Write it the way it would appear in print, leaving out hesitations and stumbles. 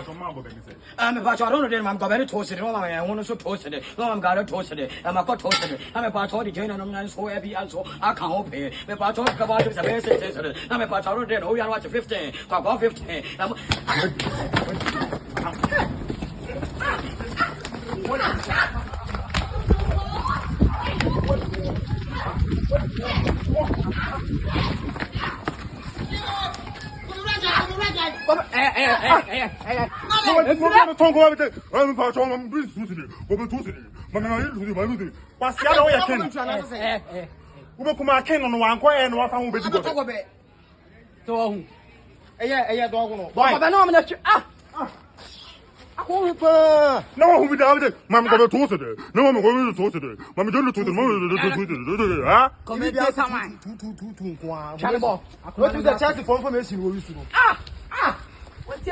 I'm about to run them. I'm going to toast it. I want to toast it. No, I'm going to toast it. I'm a got toasted. I'm about to join and I'm so happy also. I can't pay. I'm about to talk about the basic. I'm about to run them. Oh, you're watching 15. About 15. No one will be down there. Mamma got a toasted. No one will toast it. Mamma don't toast it. Come here, someone. What is the chance for information we used to know? What